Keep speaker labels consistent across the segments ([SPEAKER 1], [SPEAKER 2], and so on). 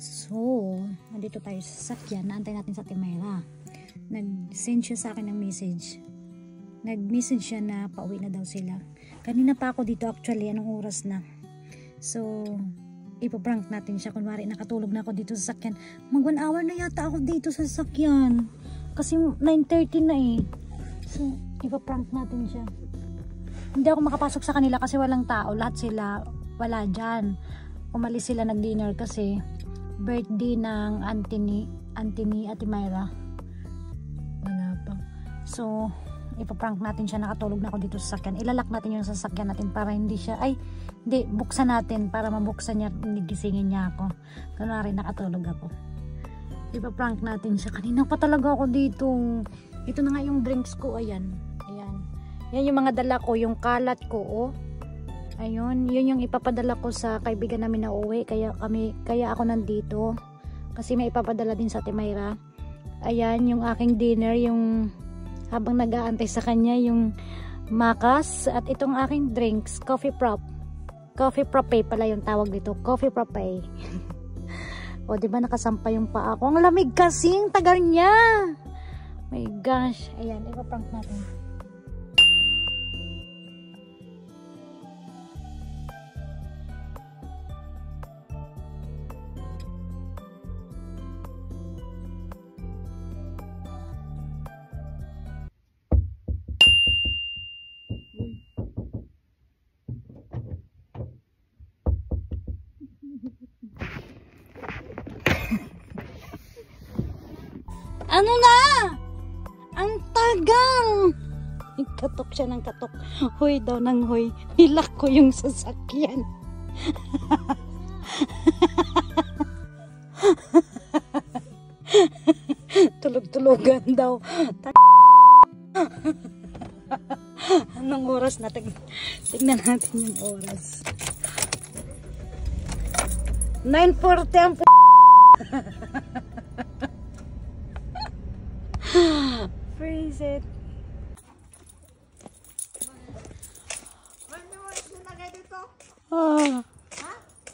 [SPEAKER 1] So, nandito tayo sa sasakyan. Naantay natin sa Timera. Nag-send siya sa akin ng message. Nag-message siya na pauwi na daw sila. Kanina pa ako dito actually. Anong oras na? So, ipaprank natin siya. Kunwari nakatulog na ako dito sa sasakyan. Mag 1 hour na yata ako dito sa sasakyan. Kasi 9:30 na eh. So, ipaprank natin siya. Hindi ako makapasok sa kanila kasi walang tao. Lahat sila wala dyan. Umalis sila nag-dinner kasi birthday ng auntie ni Ate Myra. Wala pa. So, ipaprank natin siya. Nakatulog na ako dito sa sasakyan. Ilalak natin yung sasakyan natin para hindi siya, hindi, buksan natin para mabuksan niya, gisingin niya ako. Kunwari nakatulog ako. Ipaprank natin siya. Kanina pa talaga ako dito. Ito na nga yung drinks ko. Ayan. Yan yung mga dala ko. Yung kalat ko. Oh. Ayun. Yun yung ipapadala ko sa kaibigan namin na uwi. Kaya ako nandito. Kasi may ipapadala din sa Ate Myra. Ayan. Yung aking dinner. Yung habang nag-aantay sa kanya. Yung makas. At itong aking drinks. Coffee prop. Coffee frappe pala yung tawag dito. Coffee frappe. O diba nakasampay yung paa ko. Ang lamig kasing tagal niya. My gosh. Ayan. Ipaprank natin. Ano na? Ang tagal! Katok siya ng katok. Hoy daw ng hoy. Nilak ko yung sasakyan. Tulog-tulogan daw. Anong oras na? Tignan natin yung oras. 9:40 ang freeze it.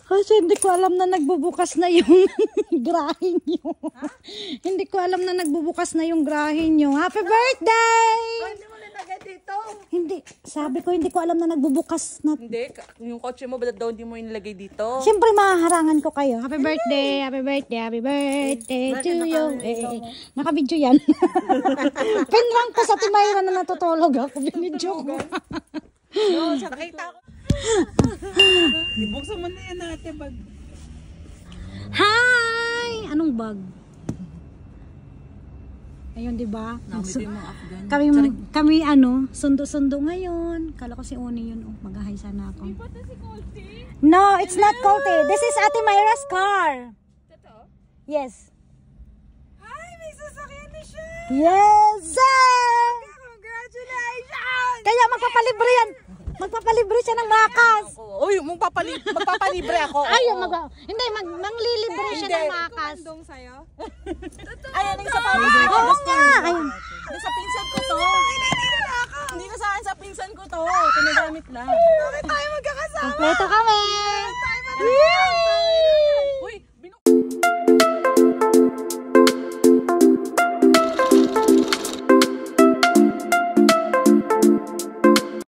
[SPEAKER 1] Kasi hindi ko alam na nagbubukas na yung grahe nyo. Hindi ko alam na nagbubukas na yung grahe nyo. Happy birthday!
[SPEAKER 2] Hindi mo nilagay dito.
[SPEAKER 1] Hindi. Sabi ko hindi ko alam na nagbubukas na.
[SPEAKER 2] Hindi. Yung kotse mo ba daw hindi mo nilagay dito?
[SPEAKER 1] Siyempre mahaharangan ko kayo. Happy birthday! Happy birthday! Happy birthday to you! Naka-video yan. Pinrank ko sa Ate Myra na natutulog ako. Binidyo ko.
[SPEAKER 2] No, nakita ko. Ibuksan mo na yan natin bag.
[SPEAKER 1] Hi! Anong bag? Ayun, diba? Kami sundo-sundo ngayon. Kala ko si Oni yun. Mag-ahay sana ako. No, it's not Colte. This is Ate Myra's car.
[SPEAKER 2] Totoo?
[SPEAKER 1] Yes.
[SPEAKER 2] Ay, may sasakyan na siya.
[SPEAKER 1] Yes, sir!
[SPEAKER 2] Congratulations!
[SPEAKER 1] Kaya magpapalibre yan. Magpapalibre siya ng makas.
[SPEAKER 2] Uy, magpapalibre ako.
[SPEAKER 1] Ay, hindi, manglilibre siya ng makas.
[SPEAKER 2] Kumandong sa'yo? Ayan, yung sa pamilya.
[SPEAKER 1] Oo nga. Ayun.
[SPEAKER 2] Hindi sa pinsan ko to. Hindi ko sa akin, sa pinsan ko to. Tinagamit lang. Bakit tayo magkakasama?
[SPEAKER 1] Kompleto kami.